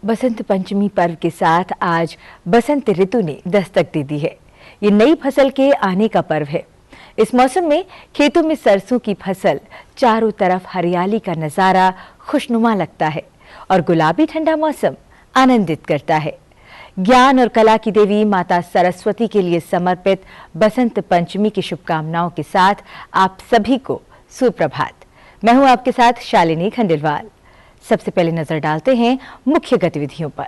बसंत पंचमी पर्व के साथ आज बसंत ऋतु ने दस्तक दे दी है। ये नई फसल के आने का पर्व है। इस मौसम में खेतों में सरसों की फसल, चारों तरफ हरियाली का नजारा खुशनुमा लगता है और गुलाबी ठंडा मौसम आनंदित करता है। ज्ञान और कला की देवी माता सरस्वती के लिए समर्पित बसंत पंचमी की शुभकामनाओं के साथ आप सभी को सुप्रभात। मैं हूं आपके साथ शालिनी खंडेलवाल। सबसे पहले नजर डालते हैं मुख्य गतिविधियों पर।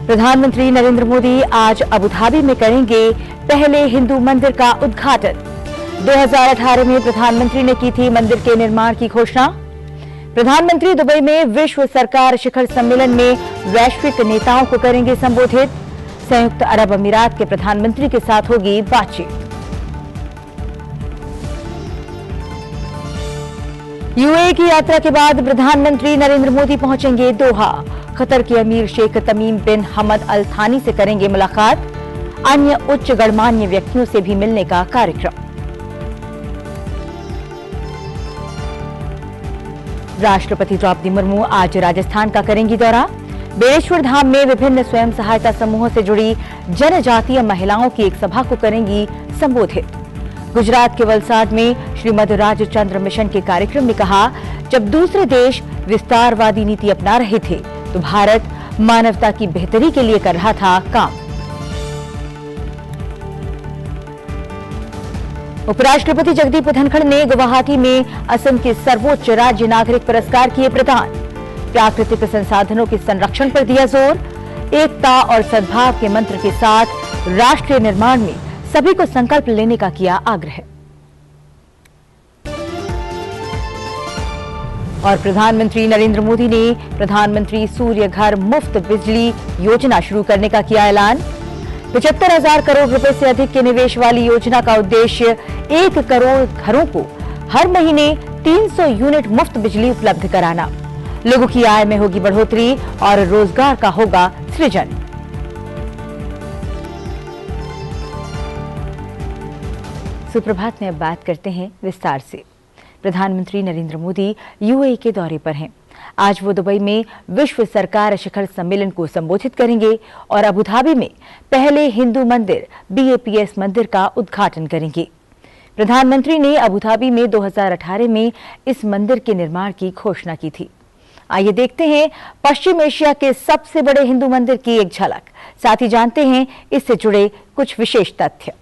प्रधानमंत्री नरेंद्र मोदी आज अबू धाबी में करेंगे पहले हिंदू मंदिर का उद्घाटन। 2018 में प्रधानमंत्री ने की थी मंदिर के निर्माण की घोषणा। प्रधानमंत्री दुबई में विश्व सरकार शिखर सम्मेलन में वैश्विक नेताओं को करेंगे संबोधित। संयुक्त अरब अमीरात के प्रधानमंत्री के साथ होगी बातचीत। यूएई की यात्रा के बाद प्रधानमंत्री नरेंद्र मोदी पहुंचेंगे दोहा। कतर के अमीर शेख तमीम बिन हमद अल थानी से करेंगे मुलाकात। अन्य उच्च गणमान्य व्यक्तियों से भी मिलने का कार्यक्रम। राष्ट्रपति द्रौपदी मुर्मू आज राजस्थान का करेंगी दौरा। बेलेश्वर धाम में विभिन्न स्वयं सहायता समूहों से जुड़ी जनजातीय महिलाओं की एक सभा को करेंगी संबोधित। गुजरात के वलसाड में श्रीमद राजचंद्र मिशन के कार्यक्रम में कहा, जब दूसरे देश विस्तारवादी नीति अपना रहे थे तो भारत मानवता की बेहतरी के लिए कर रहा था काम। उपराष्ट्रपति जगदीप धनखड़ ने गुवाहाटी में असम के सर्वोच्च राज्य नागरिक पुरस्कार किए प्रदान। प्राकृतिक संसाधनों के संरक्षण पर दिया जोर। एकता और सद्भाव के मंत्र के साथ राष्ट्रीय निर्माण में सभी को संकल्प लेने का किया आग्रह। और प्रधानमंत्री नरेंद्र मोदी ने प्रधानमंत्री सूर्य घर मुफ्त बिजली योजना शुरू करने का किया ऐलान। 75,000 करोड़ रुपए से अधिक के निवेश वाली योजना का उद्देश्य 1 करोड़ घरों को हर महीने 300 यूनिट मुफ्त बिजली उपलब्ध कराना। लोगों की आय में होगी बढ़ोतरी और रोजगार का होगा सृजन। सुप्रभात में अब बात करते हैं विस्तार से। प्रधानमंत्री नरेंद्र मोदी यूएई के दौरे पर हैं। आज वो दुबई में विश्व सरकार शिखर सम्मेलन को संबोधित करेंगे और अबू धाबी में पहले हिंदू मंदिर बीएपीएस मंदिर का उद्घाटन करेंगे। प्रधानमंत्री ने अबू धाबी में 2018 में इस मंदिर के निर्माण की घोषणा की थी। आइए देखते हैं पश्चिम एशिया के सबसे बड़े हिंदू मंदिर की एक झलक। साथ ही जानते हैं इससे जुड़े कुछ विशेष तथ्य।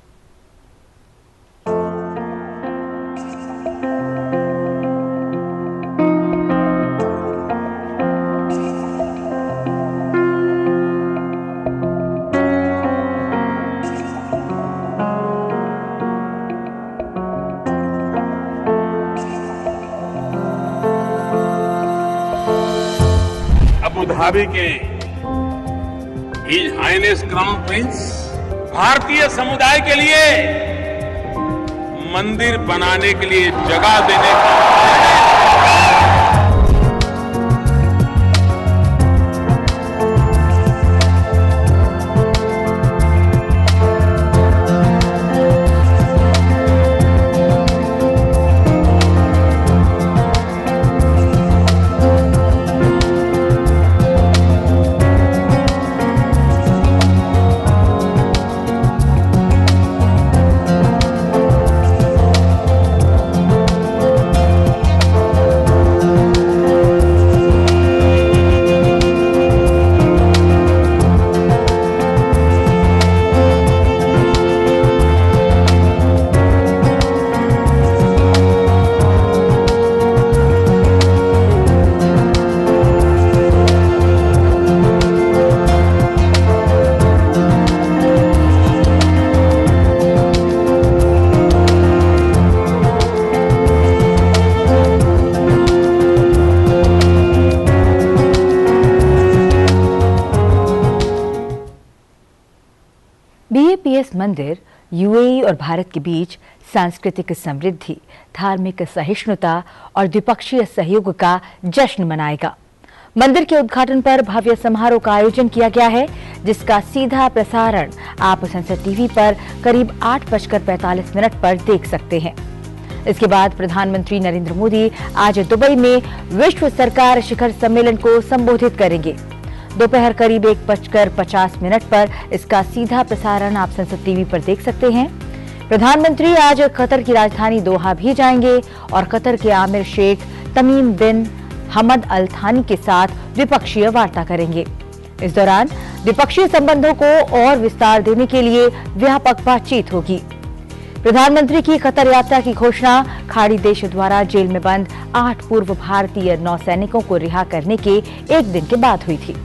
अबू धाबी के हिज हाइनेस क्राउन प्रिंस भारतीय समुदाय के लिए मंदिर बनाने के लिए जगह देने का बीएपीएस मंदिर यूएई और भारत के बीच सांस्कृतिक समृद्धि, धार्मिक सहिष्णुता और द्विपक्षीय सहयोग का जश्न मनाएगा। मंदिर के उद्घाटन पर भव्य समारोह का आयोजन किया गया है, जिसका सीधा प्रसारण आप संसद टीवी पर करीब 8:45 पर देख सकते हैं। इसके बाद प्रधानमंत्री नरेंद्र मोदी आज दुबई में विश्व सरकार शिखर सम्मेलन को संबोधित करेंगे। दोपहर करीब 1:50 पर इसका सीधा प्रसारण आप संसद टीवी पर देख सकते हैं। प्रधानमंत्री आज कतर की राजधानी दोहा भी जाएंगे और कतर के आमिर शेख तमीम बिन हमद अल थानी के साथ द्विपक्षीय वार्ता करेंगे। इस दौरान द्विपक्षीय संबंधों को और विस्तार देने के लिए व्यापक बातचीत होगी। प्रधानमंत्री की कतर यात्रा की घोषणा खाड़ी देश द्वारा जेल में बंद 8 पूर्व भारतीय नौसैनिकों को रिहा करने के एक दिन के बाद हुई थी।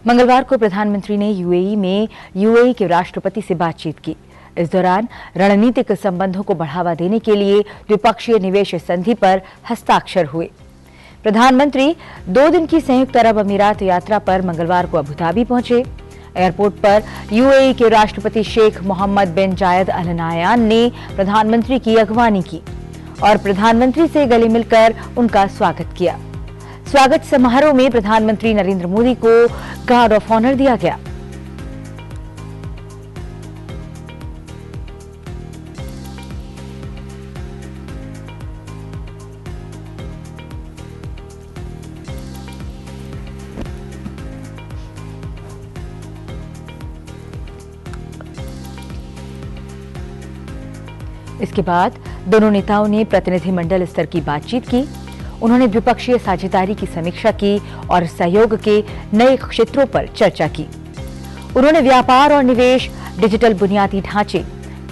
मंगलवार को प्रधानमंत्री ने यूएई में यूएई के राष्ट्रपति से बातचीत की। इस दौरान रणनीतिक संबंधों को बढ़ावा देने के लिए द्विपक्षीय निवेश संधि पर हस्ताक्षर हुए। प्रधानमंत्री 2 दिन की संयुक्त अरब अमीरात यात्रा पर मंगलवार को अबुधाबी पहुंचे। एयरपोर्ट पर यूएई के राष्ट्रपति शेख मोहम्मद बिन जायद अल नाह्यान ने प्रधानमंत्री की अगवानी की और प्रधानमंत्री से गले मिलकर उनका स्वागत किया। स्वागत समारोह में प्रधानमंत्री नरेंद्र मोदी को गार्ड ऑफ ऑनर दिया गया। इसके बाद दोनों नेताओं ने प्रतिनिधिमंडल स्तर की बातचीत की। उन्होंने द्विपक्षीय साझेदारी की समीक्षा की और सहयोग के नए क्षेत्रों पर चर्चा की। उन्होंने व्यापार और निवेश, डिजिटल बुनियादी ढांचे,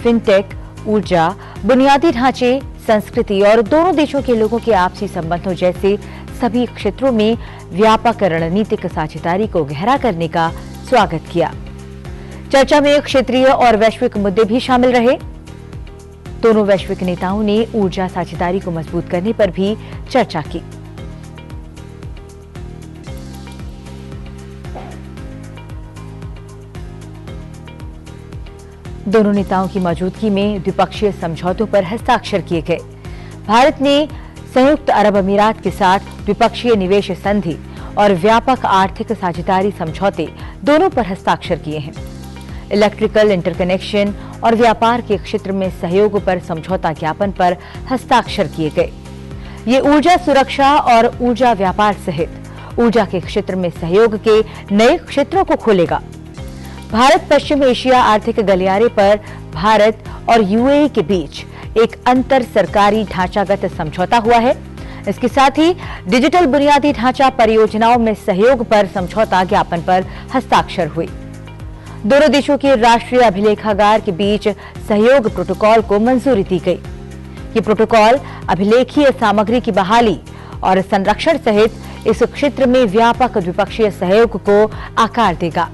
फिनटेक, ऊर्जा, बुनियादी ढांचे, संस्कृति और दोनों देशों के लोगों के आपसी संबंधों जैसे सभी क्षेत्रों में व्यापक रणनीतिक साझेदारी को गहरा करने का स्वागत किया। चर्चा में क्षेत्रीय और वैश्विक मुद्दे भी शामिल रहे। दोनों वैश्विक नेताओं ने ऊर्जा साझेदारी को मजबूत करने पर भी चर्चा की। दोनों नेताओं की मौजूदगी में द्विपक्षीय समझौतों पर हस्ताक्षर किए गए। भारत ने संयुक्त अरब अमीरात के साथ द्विपक्षीय निवेश संधि और व्यापक आर्थिक साझेदारी समझौते दोनों पर हस्ताक्षर किए हैं। इलेक्ट्रिकल इंटरकनेक्शन और व्यापार के क्षेत्र में सहयोग पर समझौता ज्ञापन पर हस्ताक्षर किए गए। ये ऊर्जा सुरक्षा और ऊर्जा व्यापार सहित ऊर्जा के क्षेत्र में सहयोग के नए क्षेत्रों को खोलेगा। भारत पश्चिम एशिया आर्थिक गलियारे पर भारत और यूएई के बीच एक अंतर सरकारी ढांचागत समझौता हुआ है। इसके साथ ही डिजिटल बुनियादी ढांचा परियोजनाओं में सहयोग पर समझौता ज्ञापन पर हस्ताक्षर हुए। दोनों देशों के राष्ट्रीय अभिलेखागार के बीच सहयोग प्रोटोकॉल को मंजूरी दी गई। ये प्रोटोकॉल अभिलेखीय सामग्री की बहाली और संरक्षण सहित इस क्षेत्र में व्यापक द्विपक्षीय सहयोग को आकार देगा।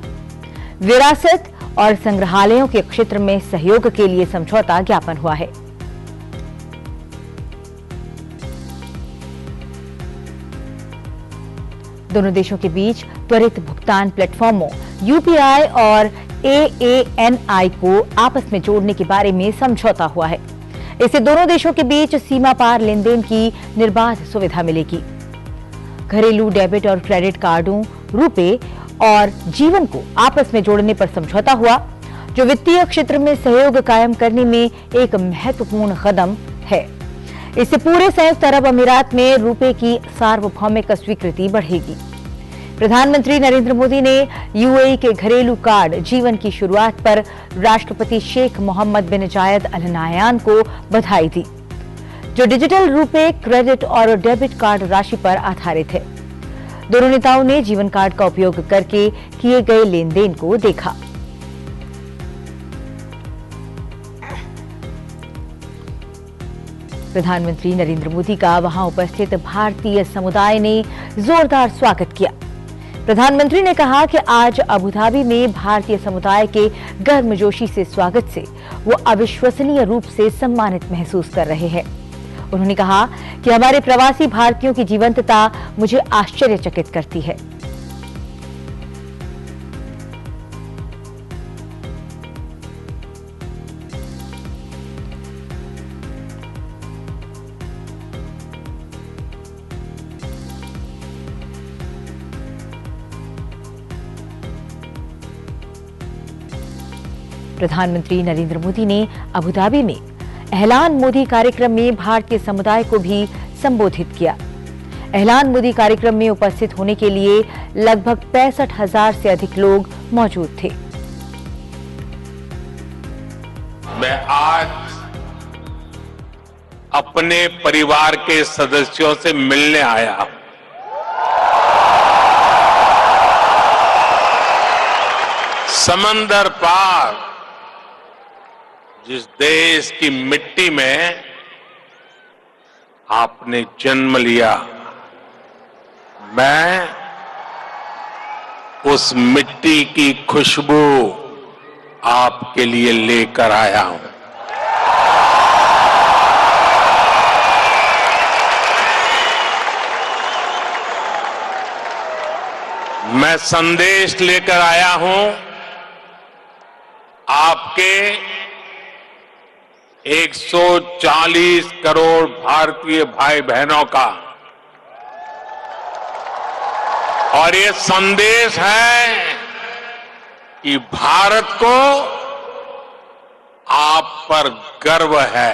विरासत और संग्रहालयों के क्षेत्र में सहयोग के लिए समझौता ज्ञापन हुआ है। दोनों देशों के बीच त्वरित भुगतान प्लेटफॉर्मों यूपीआई और एएनआई को आपस में जोड़ने के बारे में समझौता हुआ है। इससे दोनों देशों के बीच सीमा पार लेनदेन की निर्बाध सुविधा मिलेगी। घरेलू डेबिट और क्रेडिट कार्डों, रुपे और जीवन को आपस में जोड़ने पर समझौता हुआ, जो वित्तीय क्षेत्र में सहयोग कायम करने में एक महत्वपूर्ण कदम है। इससे पूरे संयुक्त अरब अमीरात में रुपए की सार्वभौमिक स्वीकृति बढ़ेगी। प्रधानमंत्री नरेंद्र मोदी ने यूएई के घरेलू कार्ड जीवन की शुरुआत पर राष्ट्रपति शेख मोहम्मद बिन जायद अल नाह्यान को बधाई दी, जो डिजिटल रुपे, क्रेडिट और डेबिट कार्ड राशि पर आधारित है। दोनों नेताओं ने जीवन कार्ड का उपयोग करके किए गए लेनदेन को देखा। प्रधानमंत्री नरेंद्र मोदी का वहां उपस्थित भारतीय समुदाय ने जोरदार स्वागत किया। प्रधानमंत्री ने कहा कि आज अबुधाबी में भारतीय समुदाय के गर्मजोशी से स्वागत से वो अविश्वसनीय रूप से सम्मानित महसूस कर रहे हैं। उन्होंने कहा कि हमारे प्रवासी भारतीयों की जीवंतता मुझे आश्चर्यचकित करती है। प्रधानमंत्री नरेंद्र मोदी ने अबू धाबी में ऐलान मोदी कार्यक्रम में भारतीय समुदाय को भी संबोधित किया। ऐलान मोदी कार्यक्रम में उपस्थित होने के लिए लगभग 65,000 से अधिक लोग मौजूद थे। मैं आज अपने परिवार के सदस्यों से मिलने आया हूं। समंदर पार जिस देश की मिट्टी में आपने जन्म लिया, मैं उस मिट्टी की खुशबू आपके लिए लेकर आया हूं। मैं संदेश लेकर आया हूं आपके 140 करोड़ भारतीय भाई बहनों का, और ये संदेश है कि भारत को आप पर गर्व है।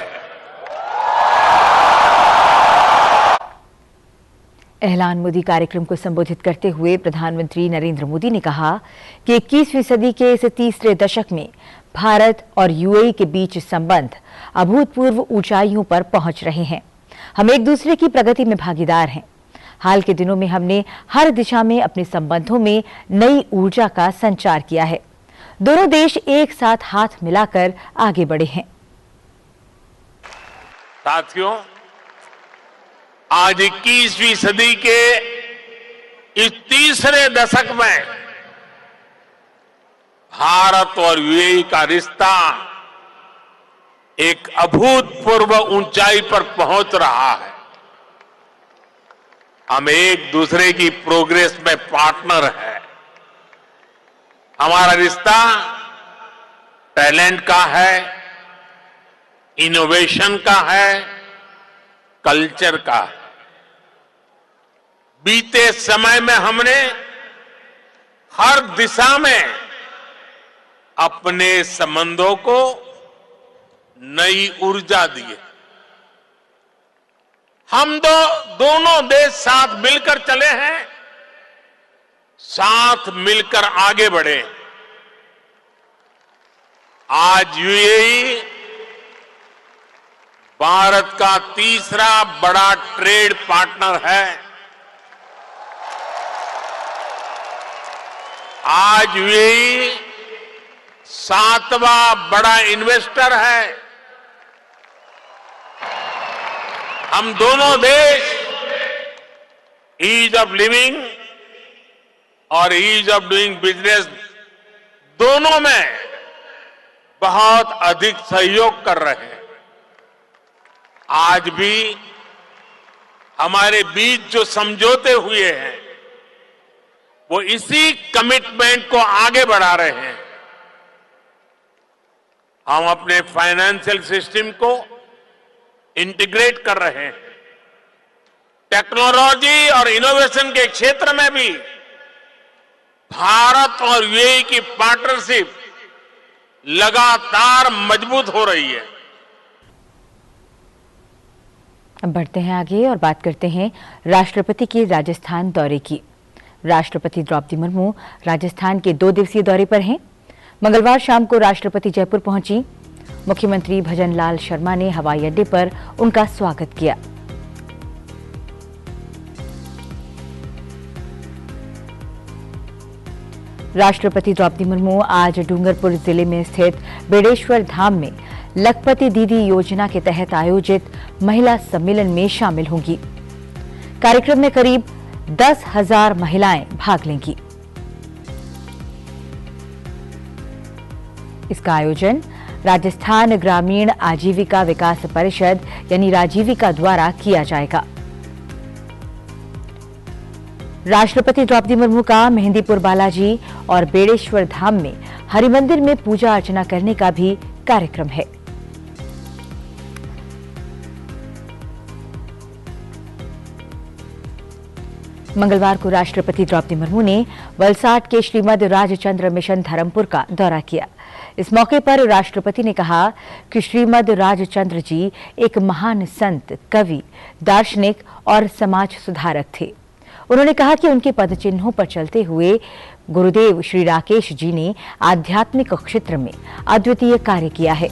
ऐलान मोदी कार्यक्रम को संबोधित करते हुए प्रधानमंत्री नरेंद्र मोदी ने कहा कि 21वीं सदी के इस तीसरे दशक में भारत और यूएई के बीच संबंध अभूतपूर्व ऊंचाइयों पर पहुंच रहे हैं। हम एक दूसरे की प्रगति में भागीदार हैं। हाल के दिनों में हमने हर दिशा में अपने संबंधों में नई ऊर्जा का संचार किया है। दोनों देश एक साथ हाथ मिलाकर आगे बढ़े हैं। साथियों, आज 21वीं सदी के इस तीसरे दशक में भारत और यूएई का रिश्ता एक अभूतपूर्व ऊंचाई पर पहुंच रहा है। हम एक दूसरे की प्रोग्रेस में पार्टनर हैं। हमारा रिश्ता टैलेंट का है, इनोवेशन का है, कल्चर का है। बीते समय में हमने हर दिशा में अपने संबंधों को नई ऊर्जा दी है। हम दोनों देश साथ मिलकर चले हैं, साथ मिलकर आगे बढ़े। आज यूएई भारत का तीसरा बड़ा ट्रेड पार्टनर है। आज यूएई 7वां बड़ा इन्वेस्टर है। हम दोनों देश ईज ऑफ लिविंग और ईज ऑफ डूइंग बिजनेस दोनों में बहुत अधिक सहयोग कर रहे हैं। आज भी हमारे बीच जो समझौते हुए हैं वो इसी कमिटमेंट को आगे बढ़ा रहे हैं। हम अपने फाइनेंशियल सिस्टम को इंटीग्रेट कर रहे हैं। टेक्नोलॉजी और इनोवेशन के क्षेत्र में भी भारत और यूएई की पार्टनरशिप लगातार मजबूत हो रही है। अब बढ़ते हैं आगे और बात करते हैं राष्ट्रपति के राजस्थान दौरे की। राष्ट्रपति द्रौपदी मुर्मू राजस्थान के 2 दिवसीय दौरे पर हैं। मंगलवार शाम को राष्ट्रपति जयपुर पहुंची। मुख्यमंत्री भजनलाल शर्मा ने हवाई अड्डे पर उनका स्वागत किया। राष्ट्रपति द्रौपदी मुर्मू आज डूंगरपुर जिले में स्थित बेड़ेश्वर धाम में लखपति दीदी योजना के तहत आयोजित महिला सम्मेलन में शामिल होंगी। कार्यक्रम में करीब 10,000 महिलाएं भाग लेंगी। इसका आयोजन राजस्थान ग्रामीण आजीविका विकास परिषद यानी राजीविका द्वारा किया जाएगा। राष्ट्रपति द्रौपदी मुर्मू का मेहंदीपुर बालाजी और बेड़ेश्वर धाम में हरिमंदिर में पूजा अर्चना करने का भी कार्यक्रम है। मंगलवार को राष्ट्रपति द्रौपदी मुर्मू ने वलसाड के श्रीमद राजचंद्र मिशन धर्मपुर का दौरा किया। इस मौके पर राष्ट्रपति ने कहा कि श्रीमद राजचंद्र जी एक महान संत, कवि, दार्शनिक और समाज सुधारक थे। उन्होंने कहा कि उनके पदचिन्हों पर चलते हुए गुरुदेव श्री राकेश जी ने आध्यात्मिक क्षेत्र में अद्वितीय कार्य किया है।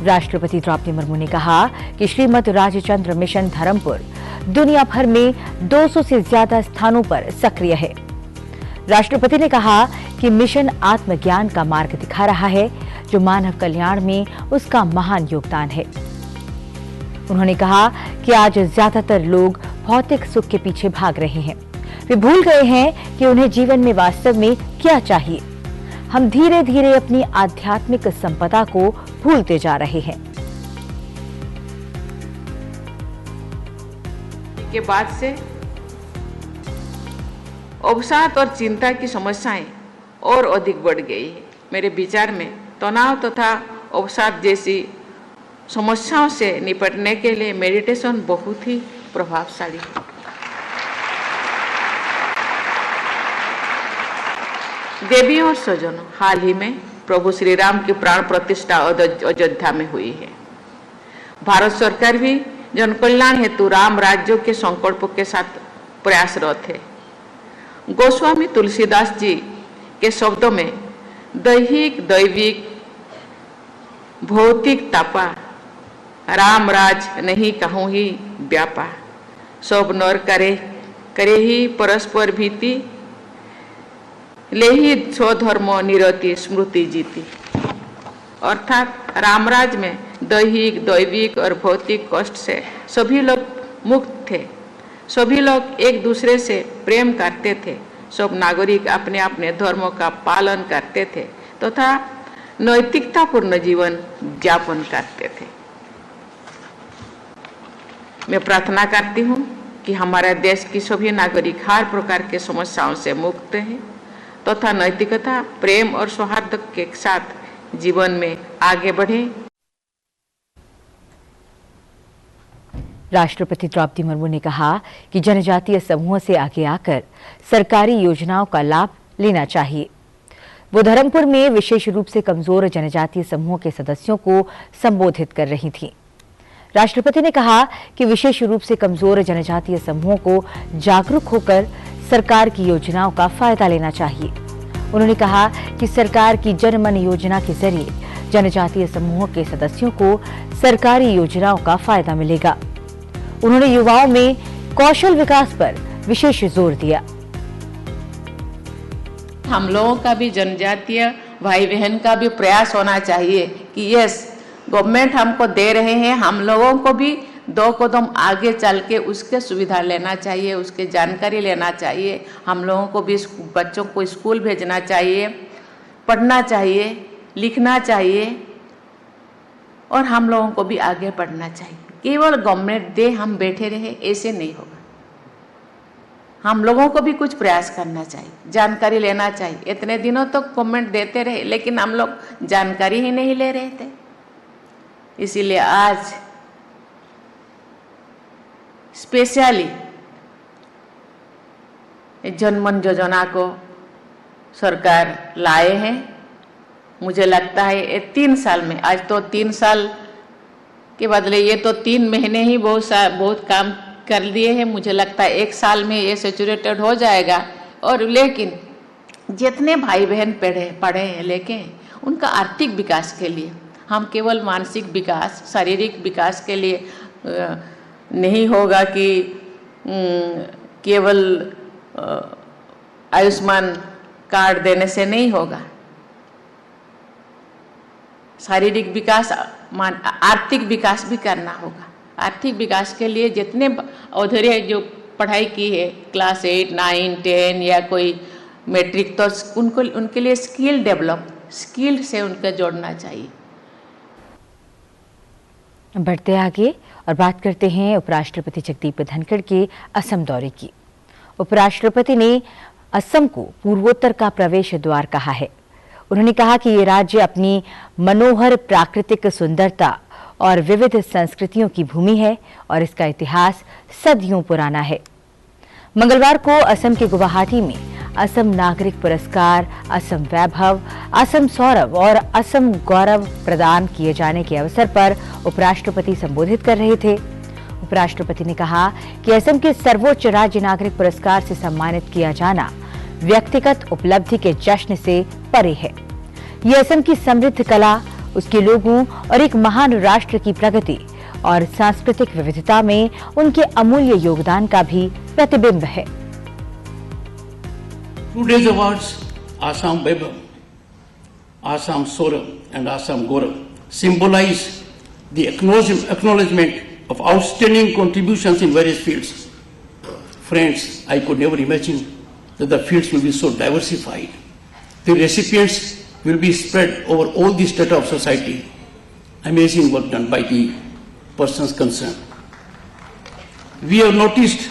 राष्ट्रपति द्रौपदी मुर्मू ने कहा कि श्रीमद राजचंद्र मिशन धर्मपुर दुनिया भर में 200 से ज्यादा स्थानों पर सक्रिय है। राष्ट्रपति ने कहा कि मिशन आत्मज्ञान का मार्ग दिखा रहा है, जो मानव कल्याण में उसका महान योगदान है। उन्होंने कहा कि आज ज्यादातर लोग भौतिक सुख के पीछे भाग रहे हैं। वे भूल गए हैं कि उन्हें जीवन में वास्तव में क्या चाहिए। हम धीरे धीरे अपनी आध्यात्मिक संपदा को भूलते जा रहे हैं। के बाद से अवसाद और चिंता की समस्याएं और अधिक बढ़ गई है। मेरे विचार में तनाव तथा अवसाद जैसी समस्याओं से निपटने के लिए मेडिटेशन बहुत ही प्रभावशाली है। देवी और स्वजनों, हाल ही में प्रभु श्री राम की प्राण प्रतिष्ठा अयोध्या में हुई है। भारत सरकार भी जन कल्याण हेतु राम राज्यों के संकल्पों के साथ प्रयासरत है। गोस्वामी तुलसीदास जी के शब्दों में दैहिक दैविक भौतिक तापा, राम राज नहीं कहूँ ही व्यापा, सब नर करे ही परस्पर भीति, ले ही स्वधर्म निरति स्मृति जीती। अर्थात रामराज में दैहिक दैविक और भौतिक कष्ट से सभी लोग मुक्त थे। सभी लोग एक दूसरे से प्रेम करते थे। सब नागरिक अपने अपने धर्मों का पालन करते थे तथा नैतिकतापूर्ण जीवन यापन करते थे। मैं प्रार्थना करती हूँ कि हमारा देश की सभी नागरिक हर प्रकार के समस्याओं से मुक्त हैं तथा नैतिकता, प्रेम और सौहार्द के साथ जीवन में आगे बढ़े। राष्ट्रपति द्रौपदी मुर्मू ने कहा कि जनजातीय समूहों से आगे आकर सरकारी योजनाओं का लाभ लेना चाहिए। वो धर्मपुर में विशेष रूप से कमजोर जनजातीय समूहों के सदस्यों को संबोधित कर रही थीं। राष्ट्रपति ने कहा कि विशेष रूप से कमजोर जनजातीय समूहों को जागरूक होकर सरकार की योजनाओं का फायदा लेना चाहिए। उन्होंने कहा कि सरकार की जन मन योजना के जरिए जनजातीय समूहों के सदस्यों को सरकारी योजनाओं का फायदा मिलेगा। उन्होंने युवाओं में कौशल विकास पर विशेष जोर दिया। हम लोगों का भी, जनजातीय भाई बहन का भी प्रयास होना चाहिए कि यस, गवर्नमेंट हमको दे रहे हैं, हम लोगों को भी 2 कदम आगे चल के उसके सुविधा लेना चाहिए, उसके जानकारी लेना चाहिए। हम लोगों को भी बच्चों को स्कूल भेजना चाहिए, पढ़ना चाहिए, लिखना चाहिए और हम लोगों को भी आगे बढ़ना चाहिए। केवल गवर्नमेंट दे हम बैठे रहे, ऐसे नहीं होगा। हम लोगों को भी कुछ प्रयास करना चाहिए, जानकारी लेना चाहिए। इतने दिनों तक गवर्नमेंट देते रहे लेकिन हम लोग जानकारी ही नहीं ले रहे थे। इसीलिए आज स्पेशली जनमन योजना को सरकार लाए हैं। मुझे लगता है ये 3 साल में, आज तो 3 साल के बदले ये तो 3 महीने ही बहुत काम कर लिए हैं। मुझे लगता है 1 साल में ये सैचुरेटेड हो जाएगा। और लेकिन जितने भाई बहन पढ़े हैं, लेकिन उनका आर्थिक विकास के लिए, हम केवल मानसिक विकास, शारीरिक विकास के लिए नहीं होगा कि केवल आयुष्मान कार्ड देने से नहीं होगा। शारीरिक विकास, आर्थिक विकास भी करना होगा। आर्थिक विकास के लिए जितने औधर्य जो पढ़ाई की है, क्लास 8, 9, 10 या कोई मैट्रिक, तो उनके लिए स्किल डेवलप, स्किल से उनका जोड़ना चाहिए। बढ़ते आगे और बात करते हैं उपराष्ट्रपति जगदीप धनखड़ के असम दौरे की। उपराष्ट्रपति ने असम को पूर्वोत्तर का प्रवेश द्वार कहा है। उन्होंने कहा कि ये राज्य अपनी मनोहर प्राकृतिक सुंदरता और विविध संस्कृतियों की भूमि है और इसका इतिहास सदियों पुराना है। मंगलवार को असम के गुवाहाटी में असम नागरिक पुरस्कार, असम वैभव, असम सौरभ और असम गौरव प्रदान किए जाने के अवसर पर उपराष्ट्रपति संबोधित कर रहे थे। उपराष्ट्रपति ने कहा कि असम के सर्वोच्च राज्य नागरिक पुरस्कार से सम्मानित किया जाना व्यक्तिगत उपलब्धि के जश्न से परे है। ये असम की समृद्ध कला, उसके लोगों और एक महान राष्ट्र की प्रगति और सांस्कृतिक विविधता में उनके अमूल्य योगदान का भी प्रतिबिंब है। Today's awards, Assam Vaibhav, Assam Saurabh and Assam Gaurav symbolize the acknowledgement of outstanding contributions in various fields. Friends, I could never imagine that the fields will be so diversified. The recipients will be spread over all the strata of society. Amazing work done by the persons concerned. We have noticed,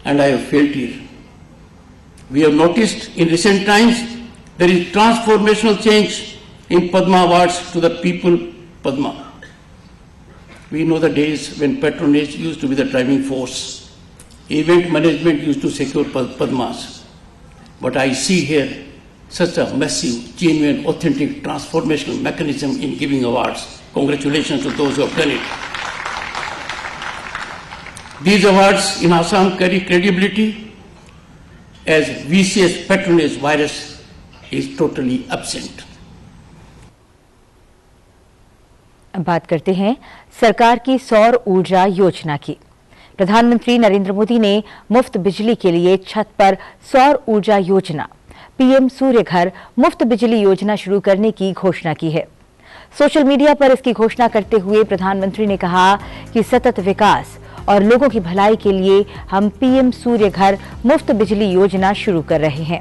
and I have felt here, we have noticed in recent times there is transformational change in Padma Awards to the people Padma. We know the days when patronage used to be the driving force. Event management used to secure Padmas. But I see here such a massive, genuine, authentic, transformational mechanism in giving awards. Congratulations to those who have done it. These awards in Assam carry credibility as VCS patronage virus is totally absent. अब बात करते हैं सरकार की सौर ऊर्जा योजना की। प्रधानमंत्री नरेंद्र मोदी ने मुफ्त बिजली के लिए छत पर सौर ऊर्जा योजना पीएम सूर्य घर मुफ्त बिजली योजना शुरू करने की घोषणा की है। सोशल मीडिया पर इसकी घोषणा करते हुए प्रधानमंत्री ने कहा कि सतत विकास और लोगों की भलाई के लिए हम पीएम सूर्य घर मुफ्त बिजली योजना शुरू कर रहे हैं।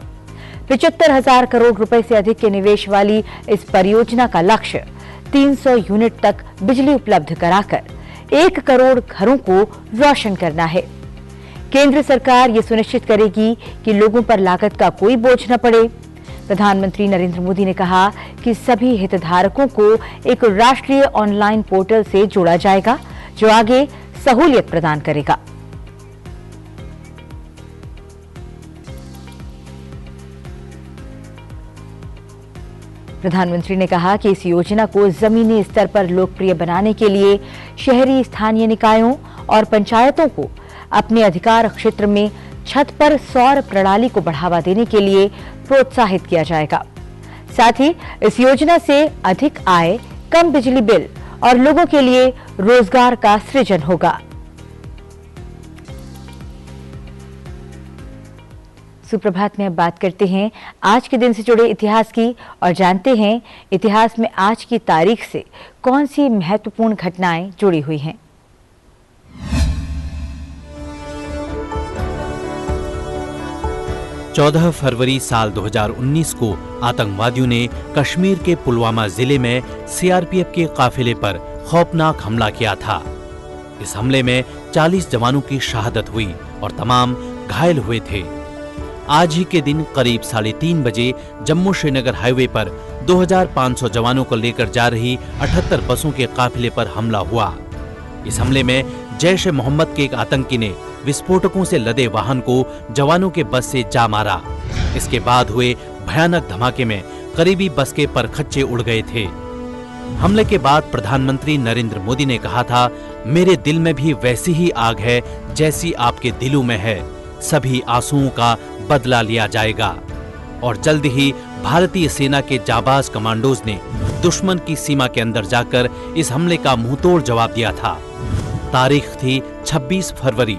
75,000 करोड़ रुपए से अधिक के निवेश वाली इस परियोजना का लक्ष्य 300 यूनिट तक बिजली उपलब्ध कराकर 1 करोड़ घरों को रोशन करना है। केंद्र सरकार ये सुनिश्चित करेगी कि लोगों पर लागत का कोई बोझ न पड़े। प्रधानमंत्री नरेंद्र मोदी ने कहा कि सभी हितधारकों को एक राष्ट्रीय ऑनलाइन पोर्टल से जोड़ा जाएगा जो आगे सहूलियत प्रदान करेगा। प्रधानमंत्री ने कहा कि इस योजना को जमीनी स्तर पर लोकप्रिय बनाने के लिए शहरी स्थानीय निकायों और पंचायतों को अपने अधिकार क्षेत्र में छत पर सौर प्रणाली को बढ़ावा देने के लिए प्रोत्साहित किया जाएगा। साथ ही इस योजना से अधिक आय, कम बिजली बिल और लोगों के लिए रोजगार का सृजन होगा। सुप्रभात में अब बात करते हैं आज के दिन से जुड़े इतिहास की और जानते हैं इतिहास में आज की तारीख से कौन सी महत्वपूर्ण घटनाएं जुड़ी हुई हैं। 14 फरवरी साल 2019 को आतंकवादियों ने कश्मीर के पुलवामा जिले में सीआरपीएफ के काफिले पर खौफनाक हमला किया था। इस हमले में 40 जवानों की शहादत हुई और तमाम घायल हुए थे। आज ही के दिन करीब 3:30 बजे जम्मू श्रीनगर हाईवे पर 2500 जवानों को लेकर जा रही 78 बसों के काफिले पर हमला हुआ। इस हमले में जैश ए मोहम्मद के एक आतंकी ने विस्फोटकों से लदे वाहन को जवानों के बस से जा मारा। इसके बाद हुए भयानक धमाके में करीबी बस के परखच्चे उड़ गए थे। हमले के बाद प्रधानमंत्री नरेंद्र मोदी ने कहा था, मेरे दिल में भी वैसी ही आग है जैसी आपके दिलों में है। सभी आंसुओं का बदला लिया जाएगा। और जल्द ही भारतीय सेना के जाबाज कमांडोज ने दुश्मन की सीमा के अंदर जाकर इस हमले का मुंहतोड़ जवाब दिया था। तारीख थी 26 फरवरी।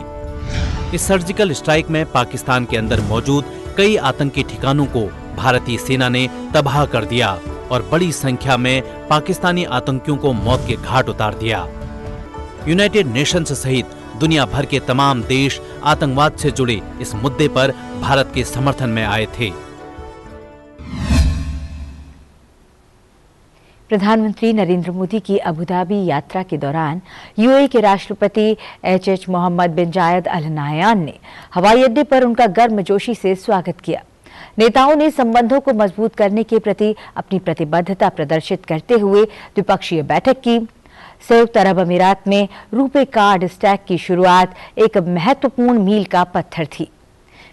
इस सर्जिकल स्ट्राइक में पाकिस्तान के अंदर मौजूद कई आतंकी ठिकानों को भारतीय सेना ने तबाह कर दिया और बड़ी संख्या में पाकिस्तानी आतंकियों को मौत के घाट उतार दिया। यूनाइटेड नेशंस सहित दुनिया भर के तमाम देश आतंकवाद से जुड़े इस मुद्दे पर भारत के समर्थन में आए थे। प्रधानमंत्री नरेंद्र मोदी की अबुधाबी यात्रा के दौरान यूएई के राष्ट्रपति एच मोहम्मद बिन जायद अल नाहयान ने हवाई अड्डे पर उनका गर्मजोशी से स्वागत किया। नेताओं ने संबंधों को मजबूत करने के प्रति अपनी प्रतिबद्धता प्रदर्शित करते हुए द्विपक्षीय बैठक की। संयुक्त अरब अमीरात में रुपे कार्ड स्टैक की शुरुआत एक महत्वपूर्ण मील का पत्थर थी।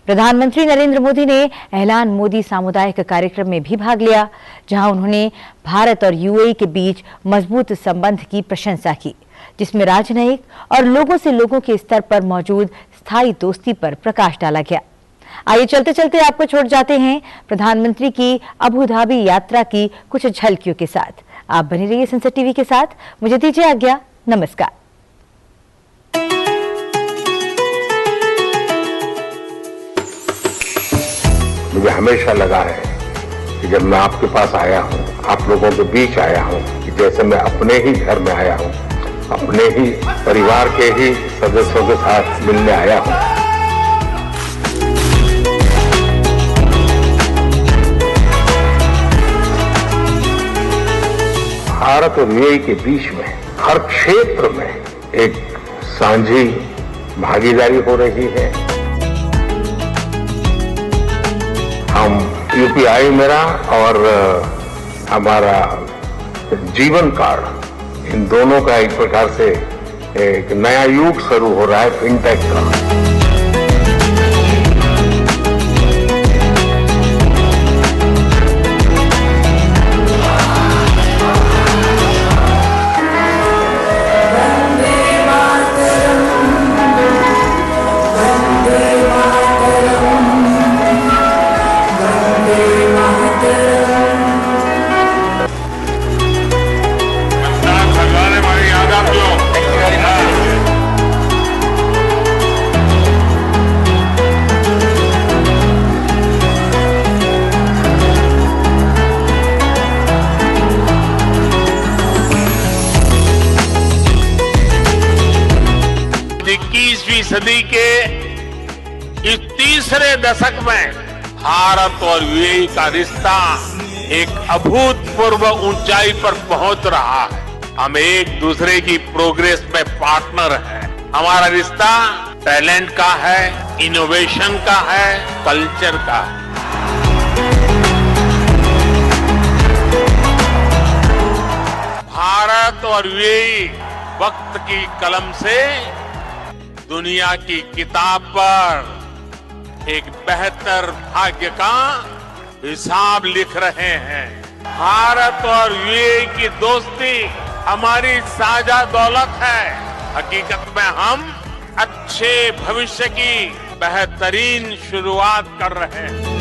प्रधानमंत्री नरेंद्र मोदी ने ऐलान मोदी सामुदायिक कार्यक्रम में भी भाग लिया, जहां उन्होंने भारत और यूएई के बीच मजबूत संबंध की प्रशंसा की, जिसमें राजनयिक और लोगों से लोगों के स्तर पर मौजूद स्थायी दोस्ती पर प्रकाश डाला गया। आइए चलते चलते आपको छोड़ जाते हैं प्रधानमंत्री की अबू धाबी यात्रा की कुछ झलकियों के साथ। आप बने रहिए सनसद टीवी के साथ। मुझे दीजिए आज्ञा। नमस्कार। मुझे हमेशा लगा है कि जब मैं आपके पास आया हूं, आप लोगों के बीच आया हूं, कि जैसे मैं अपने ही घर में आया हूं, अपने ही परिवार के ही सदस्यों के साथ मिलने आया हूं। भारत और यूएई के बीच में हर क्षेत्र में एक साझी भागीदारी हो रही है। हम यूपीआई मेरा और हमारा जीवन कार्ड, इन दोनों का एक प्रकार से एक नया युग शुरू हो रहा है फिनटेक का। सदी के इस तीसरे दशक में भारत और यूएई का रिश्ता एक अभूतपूर्व ऊंचाई पर पहुंच रहा है। हम एक दूसरे की प्रोग्रेस में पार्टनर हैं। हमारा रिश्ता टैलेंट का है, इनोवेशन का है, कल्चर का है। भारत और यूएई वक्त की कलम से दुनिया की किताब पर एक बेहतर भाग्य का हिसाब लिख रहे हैं। भारत और यूएई की दोस्ती हमारी साझा दौलत है। हकीकत में हम अच्छे भविष्य की बेहतरीन शुरुआत कर रहे हैं।